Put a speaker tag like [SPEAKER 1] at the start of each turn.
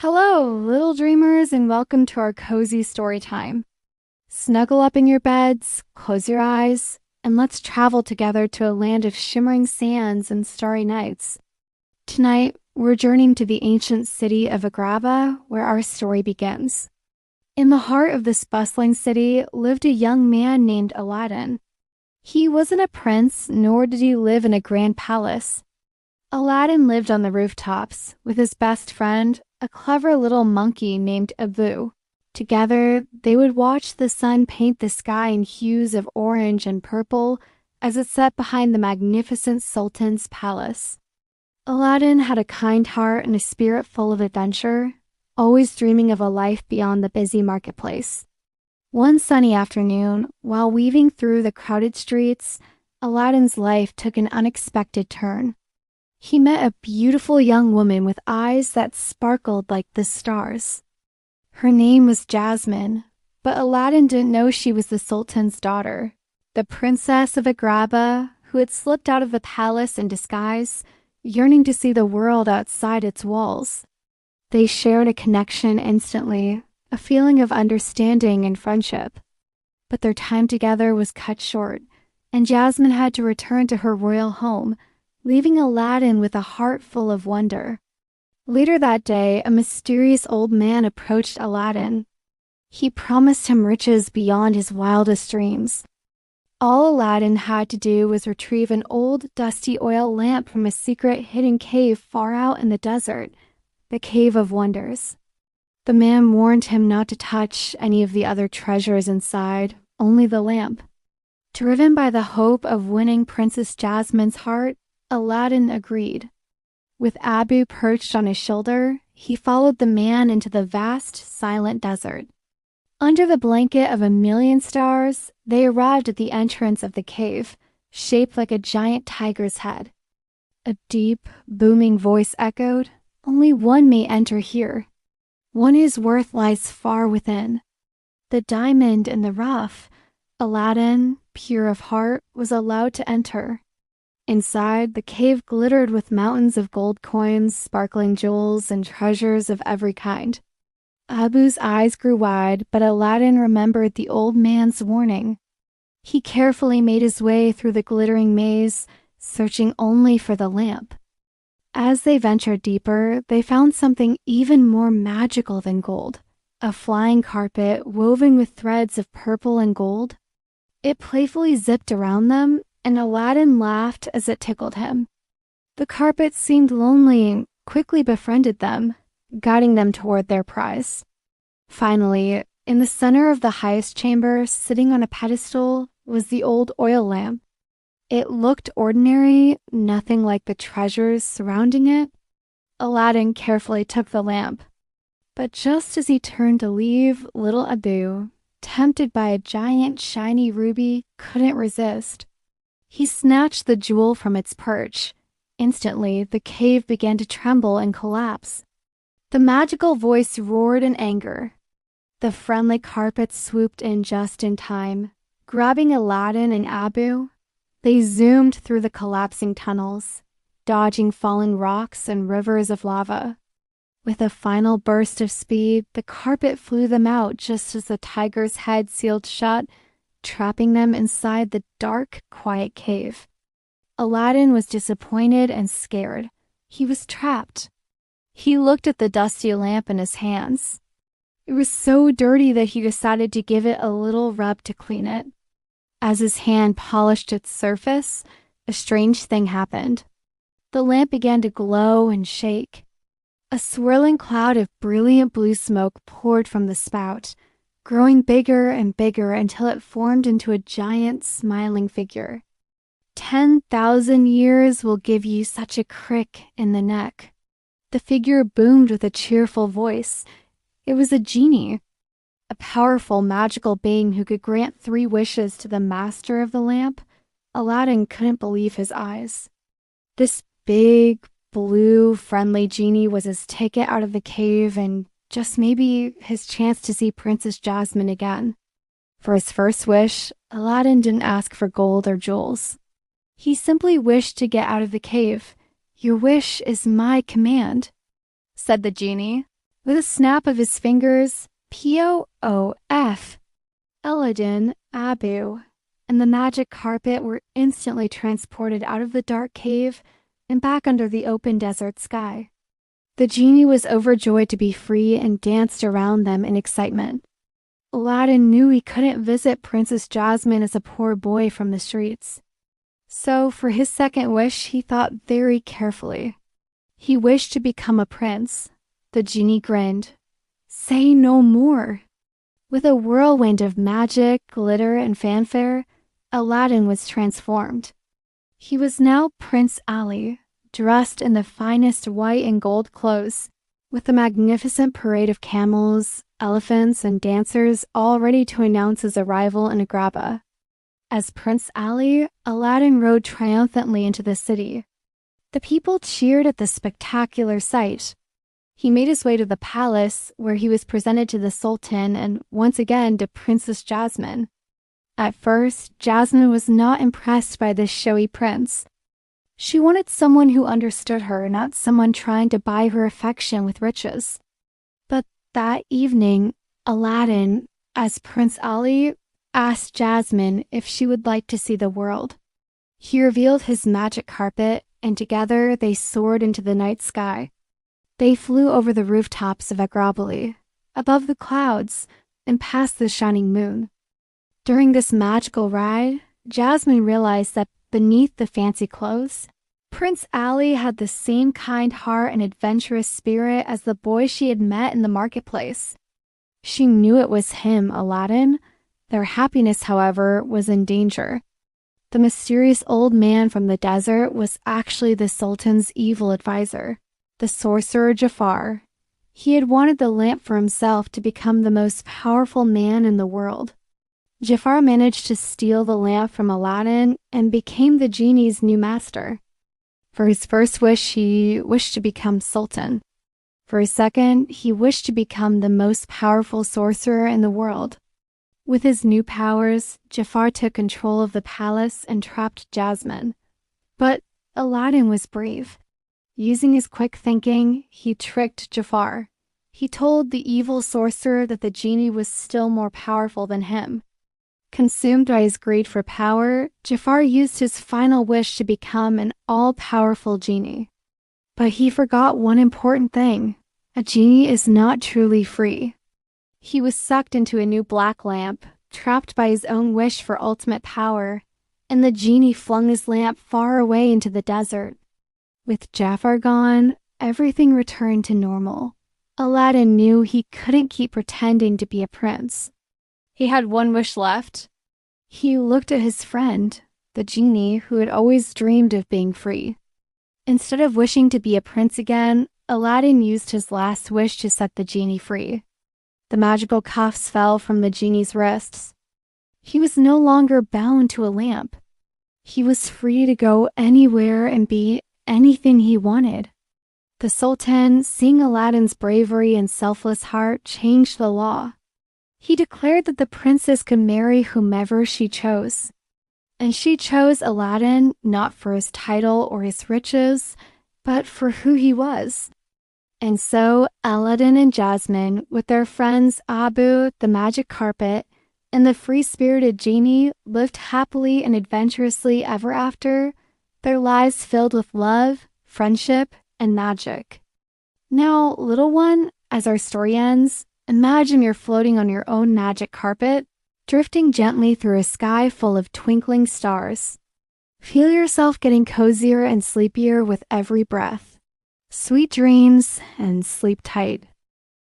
[SPEAKER 1] Hello, little dreamers, and welcome to our cozy story time. Snuggle up in your beds, close your eyes, and let's travel together to a land of shimmering sands and starry nights. Tonight, we're journeying to the ancient city of Agrabah, where our story begins. In the heart of this bustling city lived a young man named Aladdin. He wasn't a prince, nor did he live in a grand palace. Aladdin lived on the rooftops with his best friend, a clever little monkey named Abu. Together, they would watch the sun paint the sky in hues of orange and purple as it set behind the magnificent sultan's palace. Aladdin had a kind heart and a spirit full of adventure, always dreaming of a life beyond the busy marketplace. One sunny afternoon, while weaving through the crowded streets, Aladdin's life took an unexpected turn. He met a beautiful young woman with eyes that sparkled like the stars. Her name was Jasmine, but Aladdin didn't know she was the Sultan's daughter, the princess of Agrabah, who had slipped out of the palace in disguise, yearning to see the world outside its walls. They shared a connection instantly, a feeling of understanding and friendship. But their time together was cut short, and Jasmine had to return to her royal home, leaving Aladdin with a heart full of wonder. Later that day, a mysterious old man approached Aladdin. He promised him riches beyond his wildest dreams. All Aladdin had to do was retrieve an old, dusty oil lamp from a secret hidden cave far out in the desert, the Cave of Wonders. The man warned him not to touch any of the other treasures inside, only the lamp. Driven by the hope of winning Princess Jasmine's heart, Aladdin agreed. With Abu perched on his shoulder, he followed the man into the vast, silent desert. Under the blanket of a million stars, they arrived at the entrance of the cave, shaped like a giant tiger's head. A deep, booming voice echoed, "Only one may enter here. One whose worth lies far within." The diamond in the rough, Aladdin, pure of heart, was allowed to enter. Inside, the cave glittered with mountains of gold coins, sparkling jewels, and treasures of every kind. Abu's eyes grew wide, but Aladdin remembered the old man's warning. He carefully made his way through the glittering maze, searching only for the lamp. As they ventured deeper, they found something even more magical than gold, a flying carpet woven with threads of purple and gold. It playfully zipped around them, and Aladdin laughed as it tickled him. The carpet seemed lonely and quickly befriended them, guiding them toward their prize. Finally, in the center of the highest chamber, sitting on a pedestal, was the old oil lamp. It looked ordinary, nothing like the treasures surrounding it. Aladdin carefully took the lamp. But just as he turned to leave, little Abu, tempted by a giant shiny ruby, couldn't resist. He snatched the jewel from its perch. Instantly, the cave began to tremble and collapse. The magical voice roared in anger. The friendly carpet swooped in just in time. Grabbing Aladdin and Abu, they zoomed through the collapsing tunnels, dodging falling rocks and rivers of lava. With a final burst of speed, the carpet flew them out just as the tiger's head sealed shut, trapping them inside the dark, quiet cave. Aladdin was disappointed and scared. He was trapped. He looked at the dusty lamp in his hands. It was so dirty that he decided to give it a little rub to clean it. As his hand polished its surface, a strange thing happened. The lamp began to glow and shake. A swirling cloud of brilliant blue smoke poured from the spout, growing bigger and bigger until it formed into a giant, smiling figure. 10,000 years will give you such a crick in the neck. The figure boomed with a cheerful voice. It was a genie, a powerful magical being who could grant 3 wishes to the master of the lamp. Aladdin couldn't believe his eyes. This big, blue, friendly genie was his ticket out of the cave and just maybe his chance to see Princess Jasmine again. For his first wish, Aladdin didn't ask for gold or jewels. He simply wished to get out of the cave. "Your wish is my command," said the genie. With a snap of his fingers, Poof, Aladdin, Abu, and the magic carpet were instantly transported out of the dark cave and back under the open desert sky. The genie was overjoyed to be free and danced around them in excitement. Aladdin knew he couldn't visit Princess Jasmine as a poor boy from the streets. So for his second wish, he thought very carefully. He wished to become a prince. The genie grinned. "Say no more." With a whirlwind of magic, glitter, and fanfare, Aladdin was transformed. He was now Prince Ali, dressed in the finest white and gold clothes, with a magnificent parade of camels, elephants, and dancers all ready to announce his arrival in Agrabah. As Prince Ali, Aladdin rode triumphantly into the city. The people cheered at the spectacular sight. He made his way to the palace, where he was presented to the Sultan and once again to Princess Jasmine. At first, Jasmine was not impressed by this showy prince. She wanted someone who understood her, not someone trying to buy her affection with riches. But that evening, Aladdin, as Prince Ali, asked Jasmine if she would like to see the world. He revealed his magic carpet, and together they soared into the night sky. They flew over the rooftops of Agrabah, above the clouds, and past the shining moon. During this magical ride, Jasmine realized that beneath the fancy clothes, Prince Ali had the same kind heart and adventurous spirit as the boy she had met in the marketplace. She knew it was him, Aladdin. Their happiness, however, was in danger. The mysterious old man from the desert was actually the Sultan's evil advisor, the sorcerer Jafar. He had wanted the lamp for himself to become the most powerful man in the world. Jafar managed to steal the lamp from Aladdin and became the genie's new master. For his first wish, he wished to become Sultan. For his second, he wished to become the most powerful sorcerer in the world. With his new powers, Jafar took control of the palace and trapped Jasmine. But Aladdin was brave. Using his quick thinking, he tricked Jafar. He told the evil sorcerer that the genie was still more powerful than him. Consumed by his greed for power, Jafar used his final wish to become an all-powerful genie. But he forgot one important thing. A genie is not truly free. He was sucked into a new black lamp, trapped by his own wish for ultimate power, and the genie flung his lamp far away into the desert. With Jafar gone, everything returned to normal. Aladdin knew he couldn't keep pretending to be a prince. He had one wish left. He looked at his friend, the genie, who had always dreamed of being free. Instead of wishing to be a prince again, Aladdin used his last wish to set the genie free. The magical cuffs fell from the genie's wrists. He was no longer bound to a lamp. He was free to go anywhere and be anything he wanted. The Sultan, seeing Aladdin's bravery and selfless heart, changed the law. He declared that the princess could marry whomever she chose. And she chose Aladdin not for his title or his riches, but for who he was. And so Aladdin and Jasmine, with their friends Abu, the magic carpet, and the free-spirited genie, lived happily and adventurously ever after, their lives filled with love, friendship, and magic. Now, little one, as our story ends, imagine you're floating on your own magic carpet, drifting gently through a sky full of twinkling stars. Feel yourself getting cozier and sleepier with every breath. Sweet dreams and sleep tight.